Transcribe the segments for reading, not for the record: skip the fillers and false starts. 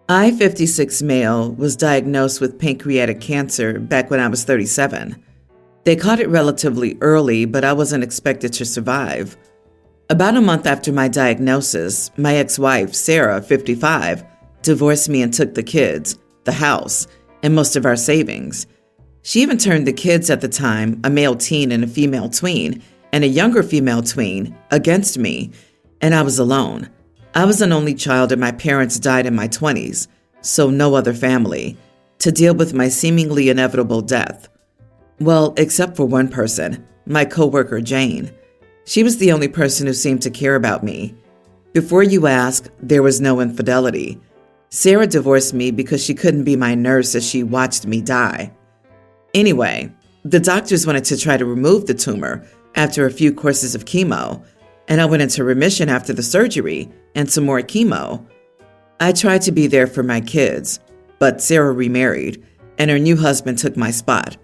I, 56 male, was diagnosed with pancreatic cancer back when I was 37. They caught it relatively early, but I wasn't expected to survive. About a month after my diagnosis, my ex-wife, Sarah, 55, divorced me and took the kids, the house, and most of our savings. She even turned the kids at the time, a male teen and a female tween, and a younger female tween, against me, and I was alone. I was an only child and my parents died in my 20s, so no other family, to deal with my seemingly inevitable death. Well, except for one person, my coworker Jane. She was the only person who seemed to care about me. Before you ask, there was no infidelity. Sarah divorced me because she couldn't be my nurse as she watched me die. Anyway, the doctors wanted to try to remove the tumor after a few courses of chemo, and I went into remission after the surgery and some more chemo. I tried to be there for my kids, but Sarah remarried, and her new husband took my spot.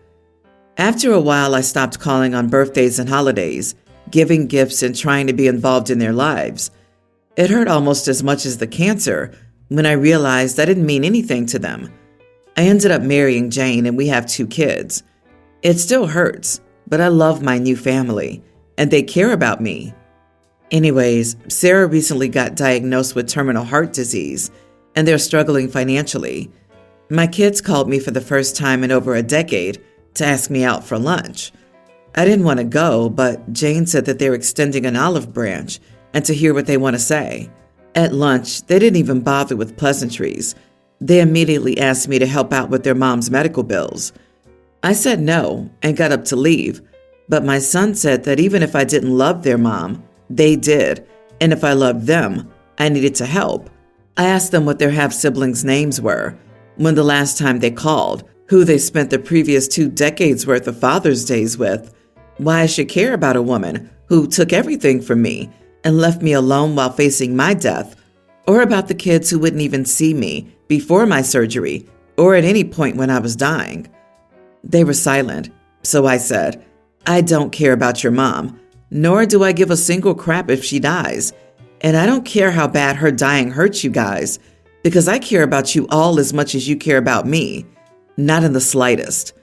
After a while, I stopped calling on birthdays and holidays, giving gifts and trying to be involved in their lives. It hurt almost as much as the cancer when I realized I didn't mean anything to them. I ended up marrying Jane and we have 2 kids. It still hurts, but I love my new family, and they care about me. Anyways, Sarah recently got diagnosed with terminal heart disease, and they're struggling financially. My kids called me for the first time in over a decade to ask me out for lunch. I didn't want to go, but Jane said that they're extending an olive branch and to hear what they want to say. At lunch, they didn't even bother with pleasantries. They immediately asked me to help out with their mom's medical bills. I said no and got up to leave, but my son said that even if I didn't love their mom, they did, and if I loved them, I needed to help. I asked them what their half-siblings' names were, when the last time they called, who they spent the previous 2 decades worth of Father's Days with, why I should care about a woman who took everything from me and left me alone while facing my death, or about the kids who wouldn't even see me before my surgery or at any point when I was dying. They were silent, so I said, I don't care about your mom, nor do I give a single crap if she dies, and I don't care how bad her dying hurts you guys, because I care about you all as much as you care about me, not in the slightest.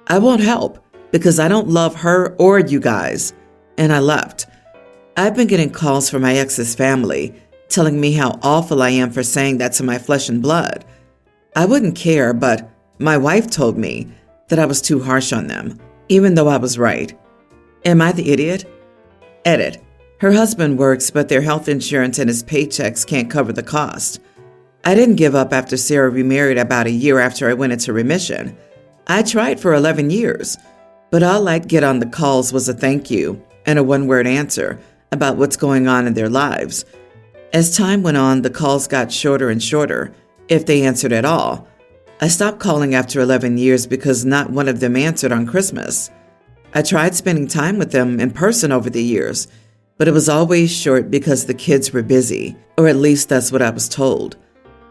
I won't help because I don't love her or you guys, and I left. I've been getting calls from my ex's family telling me how awful I am for saying that to my flesh and blood. I wouldn't care, but my wife told me that I was too harsh on them, even though I was right. Am I the idiot? Edit. Her husband works, but their health insurance and his paychecks can't cover the cost. I didn't give up after Sarah remarried about a year after I went into remission. I tried for 11 years, but all I'd get on the calls was a thank you and a one-word answer about what's going on in their lives. As time went on, the calls got shorter and shorter, if they answered at all. I stopped calling after 11 years because not one of them answered on Christmas. I tried spending time with them in person over the years, but it was always short because the kids were busy, or at least that's what I was told.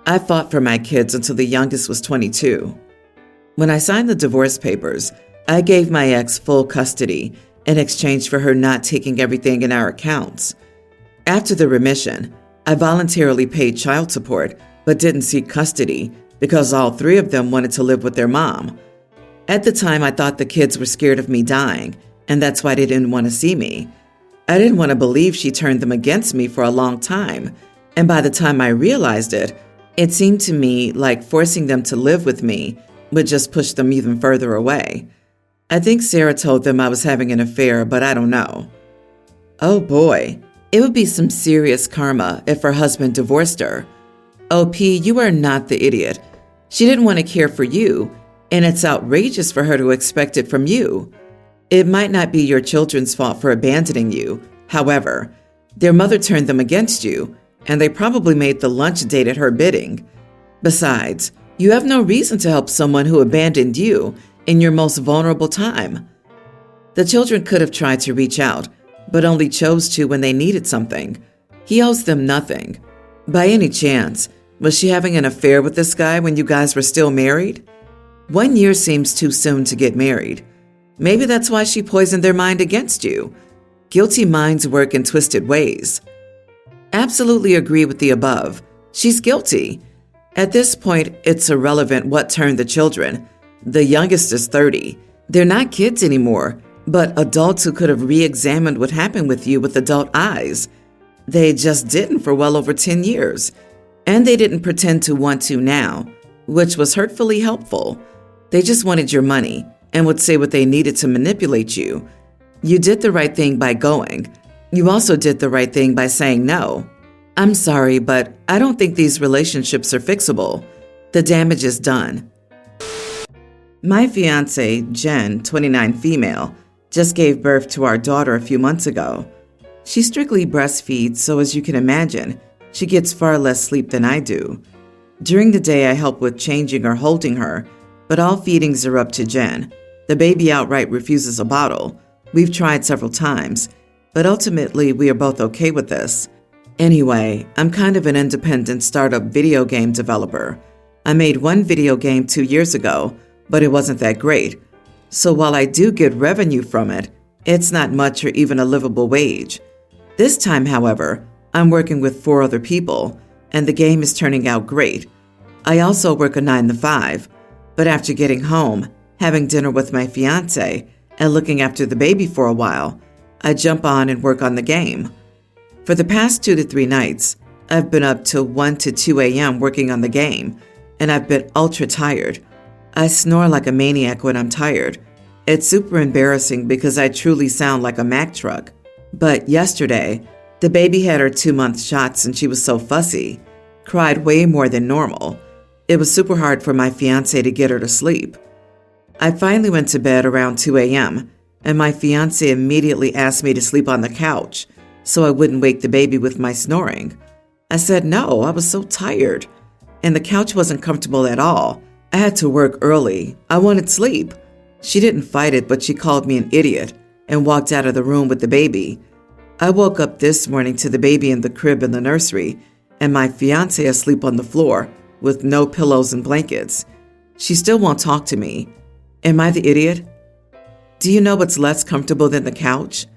I fought for my kids until the youngest was 22. When I signed the divorce papers, I gave my ex full custody in exchange for her not taking everything in our accounts. After the remission, I voluntarily paid child support but didn't seek custody because all 3 of them wanted to live with their mom. At the time, I thought the kids were scared of me dying, and that's why they didn't want to see me. I didn't want to believe she turned them against me for a long time, and by the time I realized it, it seemed to me like forcing them to live with me would just push them even further away. I think Sarah told them I was having an affair, but I don't know. Oh boy, it would be some serious karma if her husband divorced her. OP, you are not the idiot. She didn't want to care for you, and it's outrageous for her to expect it from you. It might not be your children's fault for abandoning you. However, their mother turned them against you, and they probably made the lunch date at her bidding. Besides, you have no reason to help someone who abandoned you in your most vulnerable time. The children could have tried to reach out, but only chose to when they needed something. He owes them nothing. By any chance, was she having an affair with this guy when you guys were still married? 1 year seems too soon to get married. Maybe that's why she poisoned their mind against you. Guilty minds work in twisted ways. Absolutely agree with the above. She's guilty. At this point, it's irrelevant what turned the children. The youngest is 30. They're not kids anymore, but adults who could have re-examined what happened with you with adult eyes. They just didn't for well over 10 years. And they didn't pretend to want to now, which was hurtfully helpful. They just wanted your money and would say what they needed to manipulate you. You did the right thing by going. You also did the right thing by saying no. I'm sorry, but I don't think these relationships are fixable. The damage is done. My fiance, Jen, 29 female, just gave birth to our daughter a few months ago. She strictly breastfeeds, so as you can imagine, she gets far less sleep than I do. During the day, I help with changing or holding her, but all feedings are up to Jen. The baby outright refuses a bottle. We've tried several times, but ultimately we are both okay with this. Anyway, I'm kind of an independent startup video game developer. I made one video game 2 years ago, but it wasn't that great. So while I do get revenue from it, it's not much or even a livable wage. This time, however, I'm working with 4 other people, and the game is turning out great. I also work a 9 to 5, but after getting home, having dinner with my fiance, and looking after the baby for a while, I jump on and work on the game. For the past 2 to 3 nights, I've been up till 1 to 2 a.m. working on the game, and I've been ultra tired. I snore like a maniac when I'm tired. It's super embarrassing because I truly sound like a Mack truck. But yesterday, the baby had her 2-month shots and she was so fussy, cried way more than normal. It was super hard for my fiance to get her to sleep. I finally went to bed around 2 a.m., and my fiance immediately asked me to sleep on the couch so I wouldn't wake the baby with my snoring. I said no, I was so tired, and the couch wasn't comfortable at all. I had to work early. I wanted sleep. She didn't fight it, but she called me an idiot and walked out of the room with the baby. I woke up this morning to the baby in the crib in the nursery and my fiance asleep on the floor with no pillows and blankets. She still won't talk to me. Am I the idiot? Do you know what's less comfortable than the couch?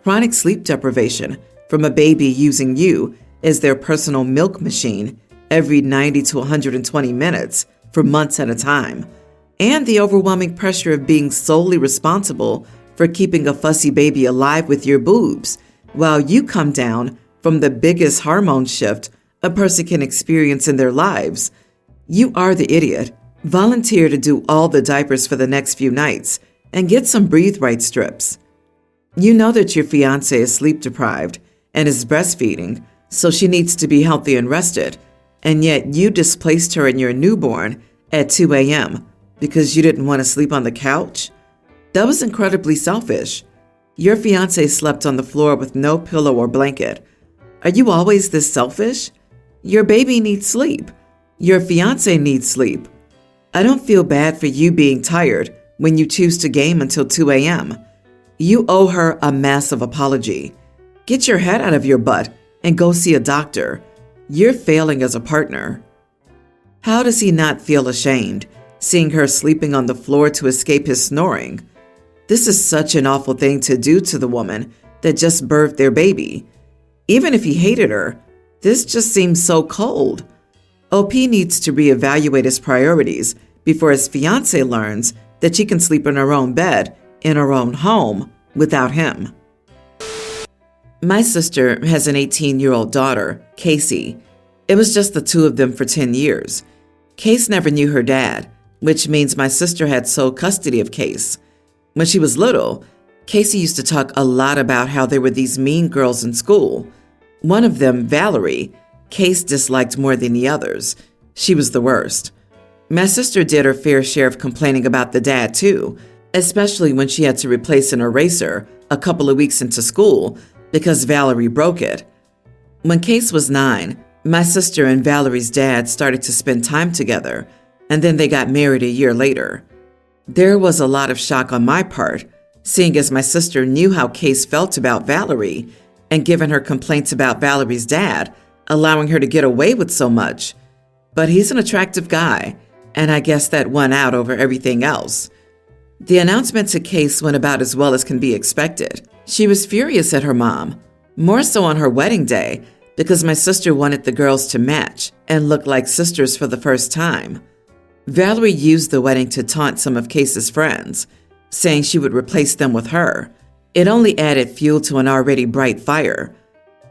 Chronic sleep deprivation from a baby using you as their personal milk machine every 90 to 120 minutes for months at a time, and the overwhelming pressure of being solely responsible for keeping a fussy baby alive with your boobs while you come down from the biggest hormone shift a person can experience in their lives. You are the idiot. Volunteer to do all the diapers for the next few nights and get some breathe right strips. You know that your fiance is sleep deprived and is breastfeeding, so she needs to be healthy and rested, and yet you displaced her and your newborn at 2 a.m. because you didn't want to sleep on the couch? That was incredibly selfish. Your fiance slept on the floor with no pillow or blanket. Are you always this selfish? Your baby needs sleep. Your fiance needs sleep. I don't feel bad for you being tired when you choose to game until 2 a.m. You owe her a massive apology. Get your head out of your butt and go see a doctor. You're failing as a partner. How does he not feel ashamed, seeing her sleeping on the floor to escape his snoring? This is such an awful thing to do to the woman that just birthed their baby. Even if he hated her, this just seems so cold. OP needs to reevaluate his priorities before his fiance learns that she can sleep in her own bed in her own home without him. My sister has an 18-year-old daughter, Casey. It was just the 2 of them for 10 years. Case never knew her dad, which means my sister had sole custody of Case. When she was little, Casey used to talk a lot about how there were these mean girls in school. One of them, Valerie, Case disliked more than the others. She was the worst. My sister did her fair share of complaining about the dad too, especially when she had to replace an eraser a couple of weeks into school because Valerie broke it. When Case was 9, my sister and Valerie's dad started to spend time together, and then they got married a year later. There was a lot of shock on my part, seeing as my sister knew how Case felt about Valerie and given her complaints about Valerie's dad, allowing her to get away with so much. But he's an attractive guy, and I guess that won out over everything else. The announcement to Case went about as well as can be expected. She was furious at her mom, more so on her wedding day, because my sister wanted the girls to match and look like sisters for the first time. Valerie used the wedding to taunt some of Case's friends, saying she would replace them with her. It only added fuel to an already bright fire.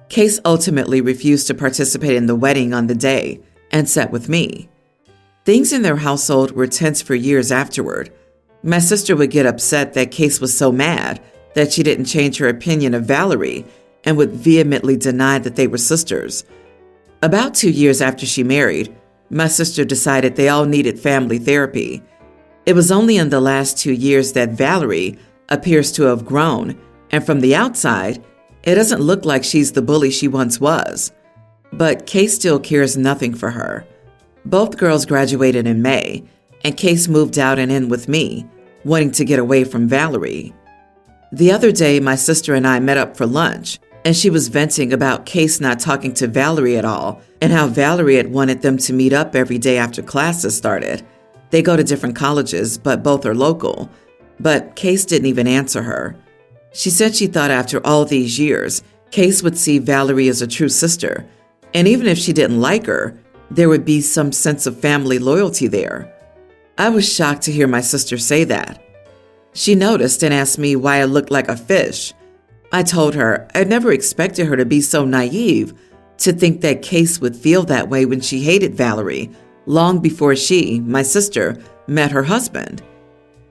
Case ultimately refused to participate in the wedding on the day and sat with me. Things in their household were tense for years afterward. My sister would get upset that Case was so mad that she didn't change her opinion of Valerie and would vehemently deny that they were sisters. About 2 years after she married, my sister decided they all needed family therapy. It was only in the last 2 years that Valerie appears to have grown, and from the outside, it doesn't look like she's the bully she once was. But Case still cares nothing for her. Both girls graduated in May, and Case moved out and in with me, wanting to get away from Valerie. The other day, my sister and I met up for lunch, and she was venting about Case not talking to Valerie at all, and how Valerie had wanted them to meet up every day after classes started. They go to different colleges, but both are local. But Case didn't even answer her. She said she thought after all these years, Case would see Valerie as a true sister, and even if she didn't like her, there would be some sense of family loyalty there. I was shocked to hear my sister say that. She noticed and asked me why I looked like a fish. I told her I'd never expected her to be so naive to think that Case would feel that way when she hated Valerie, long before she, my sister, met her husband.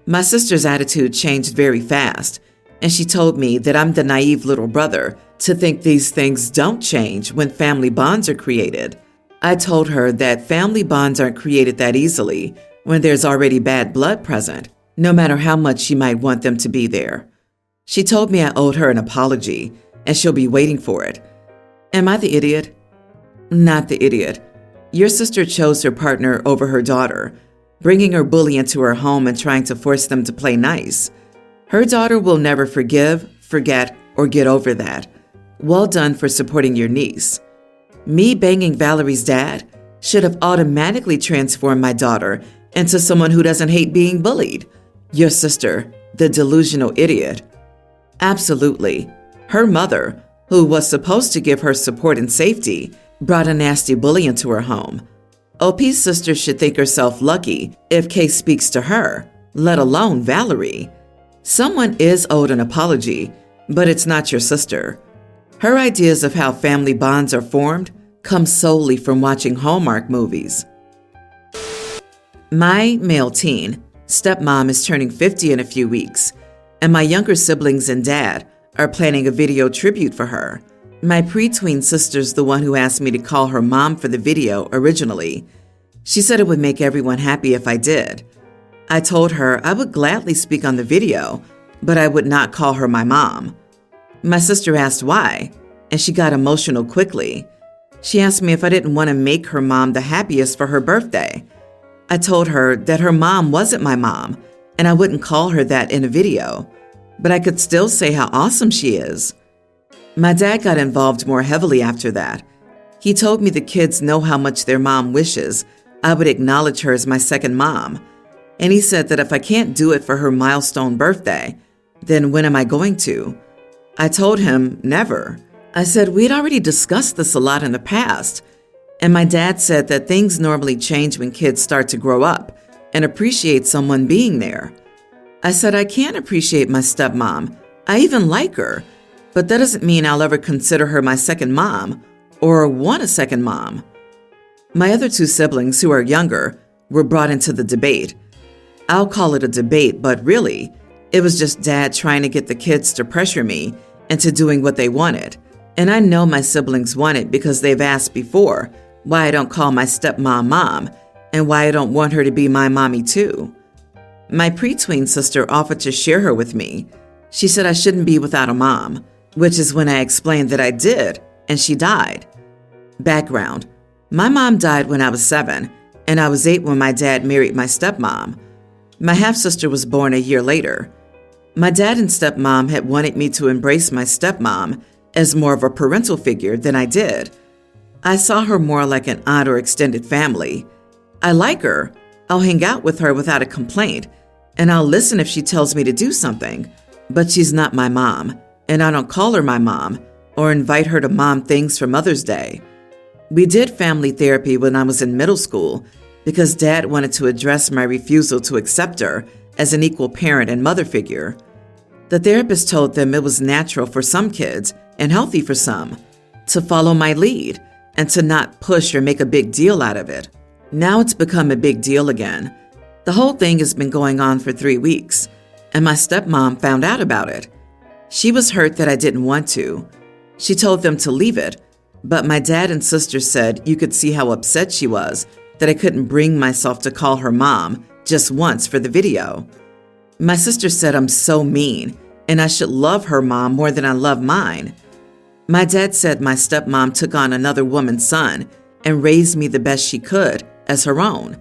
My sister's attitude changed very fast, and she told me that I'm the naive little brother to think these things don't change when family bonds are created. I told her that family bonds aren't created that easily when there's already bad blood present, no matter how much she might want them to be there. She told me I owed her an apology, and she'll be waiting for it. Am I the idiot? Not the idiot. Your sister chose her partner over her daughter, bringing her bully into her home and trying to force them to play nice. Her daughter will never forgive, forget, or get over that. Well done for supporting your niece. Me banging Valerie's dad should have automatically transformed my daughter into someone who doesn't hate being bullied. Your sister, the delusional idiot. Absolutely. Her mother, who was supposed to give her support and safety, brought a nasty bully into her home. OP's sister should think herself lucky if Case speaks to her, let alone Valerie. Someone is owed an apology, but it's not your sister. Her ideas of how family bonds are formed come solely from watching Hallmark movies. My male teen, stepmom, is turning 50 in a few weeks, and my younger siblings and dad are planning a video tribute for her. My pre-tween sister's the one who asked me to call her mom for the video originally. She said it would make everyone happy if I did. I told her I would gladly speak on the video, but I would not call her my mom. My sister asked why, and she got emotional quickly. She asked me if I didn't want to make her mom the happiest for her birthday. I told her that her mom wasn't my mom, and I wouldn't call her that in a video, but I could still say how awesome she is. My dad got involved more heavily after that. He told me the kids know how much their mom wishes I would acknowledge her as my second mom, and he said that if I can't do it for her milestone birthday, then when am I going to? I told him never. I said we'd already discussed this a lot in the past, and my dad said that things normally change when kids start to grow up and appreciate someone being there. I said I can't appreciate my stepmom. I even like her, but that doesn't mean I'll ever consider her my second mom or want a second mom. My other two siblings, who are younger, were brought into the debate. I'll call it a debate, but really, it was just Dad trying to get the kids to pressure me into doing what they wanted. And I know my siblings want it because they've asked before why I don't call my stepmom mom and why I don't want her to be my mommy too. My pre-tween sister offered to share her with me. She said I shouldn't be without a mom, which is when I explained that I did, and she died. Background: my mom died when I was 7, and I was 8 when my dad married my stepmom. My half-sister was born a year later. My dad and stepmom had wanted me to embrace my stepmom as more of a parental figure than I did. I saw her more like an aunt or extended family. I like her. I'll hang out with her without a complaint, and I'll listen if she tells me to do something. But she's not my mom, and I don't call her my mom, or invite her to mom things for Mother's Day. We did family therapy when I was in middle school because Dad wanted to address my refusal to accept her as an equal parent and mother figure. The therapist told them it was natural for some kids and healthy for some to follow my lead and to not push or make a big deal out of it. Now it's become a big deal again. The whole thing has been going on for 3 weeks, and my stepmom found out about it. She was hurt that I didn't want to. She told them to leave it, but my dad and sister said you could see how upset she was that I couldn't bring myself to call her mom just once for the video. My sister said I'm so mean and I should love her mom more than I love mine. My dad said my stepmom took on another woman's son and raised me the best she could as her own.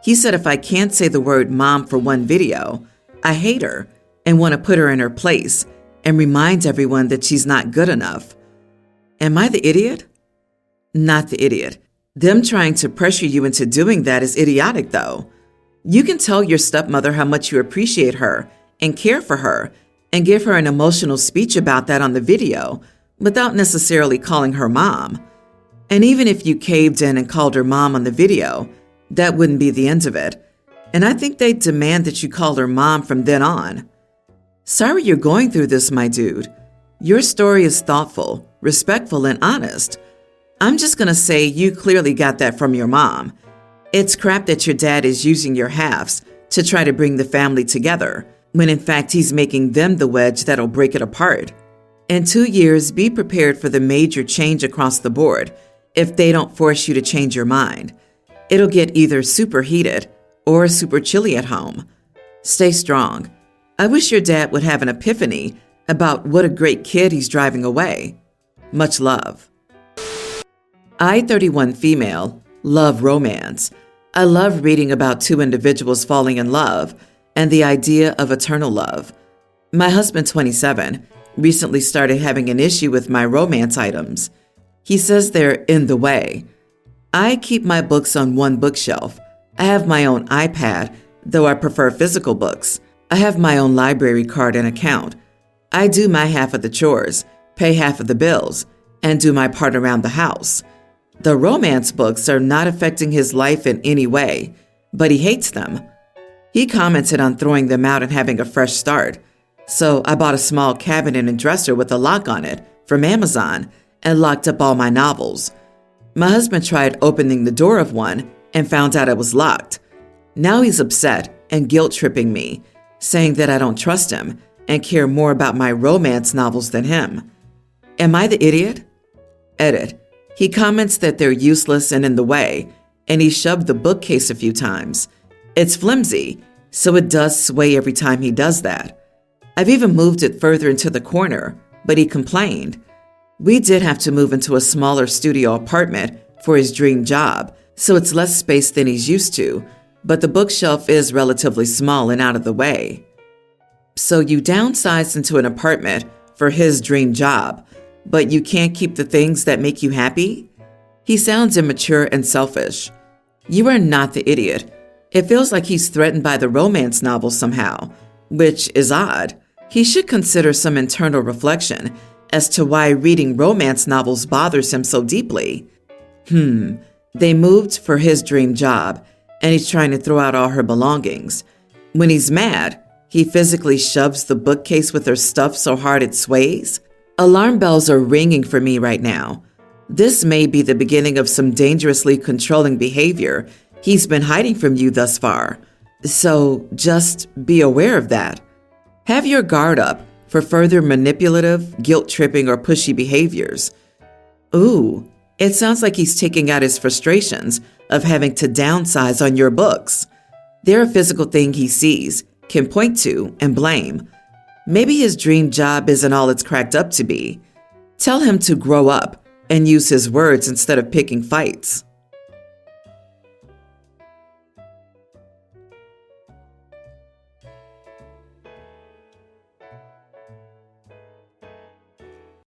He said if I can't say the word mom for one video, I hate her and want to put her in her place and remind everyone that she's not good enough. Am I the idiot? Not the idiot. Them trying to pressure you into doing that is idiotic, though. You can tell your stepmother how much you appreciate her and care for her and give her an emotional speech about that on the video without necessarily calling her mom. And even if you caved in and called her mom on the video, that wouldn't be the end of it. And I think they'd demand that you call her mom from then on. Sorry you're going through this, my dude. Your story is thoughtful, respectful, and honest. I'm just going to say you clearly got that from your mom. It's crap that your dad is using your halves to try to bring the family together, when in fact he's making them the wedge that'll break it apart. In 2 years, be prepared for the major change across the board if they don't force you to change your mind. It'll get either super heated or super chilly at home. Stay strong. I wish your dad would have an epiphany about what a great kid he's driving away. Much love. I, 31 female, love romance. I love reading about two individuals falling in love and the idea of eternal love. My husband, 27, recently started having an issue with my romance items. He says they're in the way. I keep my books on one bookshelf. I have my own iPad, though I prefer physical books. I have my own library card and account. I do my half of the chores, pay half of the bills, and do my part around the house. The romance books are not affecting his life in any way, but he hates them. He commented on throwing them out and having a fresh start. So I bought a small cabinet and dresser with a lock on it from Amazon and locked up all my novels. My husband tried opening the door of one and found out it was locked. Now he's upset and guilt-tripping me, saying that I don't trust him and care more about my romance novels than him. Am I the idiot? Edit. He comments that they're useless and in the way, and he shoved the bookcase a few times. It's flimsy, so it does sway every time he does that. I've even moved it further into the corner, but he complained. We did have to move into a smaller studio apartment for his dream job, so it's less space than he's used to, but the bookshelf is relatively small and out of the way. So you downsized into an apartment for his dream job, but you can't keep the things that make you happy? He sounds immature and selfish. You are not the idiot. It feels like he's threatened by the romance novel somehow, which is odd. He should consider some internal reflection as to why reading romance novels bothers him so deeply. They moved for his dream job, and he's trying to throw out all her belongings. When he's mad, he physically shoves the bookcase with her stuff so hard it sways. Alarm bells are ringing for me right now. This may be the beginning of some dangerously controlling behavior he's been hiding from you thus far. So just be aware of that. Have your guard up for further manipulative, guilt-tripping, or pushy behaviors. Ooh, it sounds like he's taking out his frustrations of having to downsize on your books. They're a physical thing he sees, can point to, and blame. Maybe his dream job isn't all it's cracked up to be. Tell him to grow up and use his words instead of picking fights.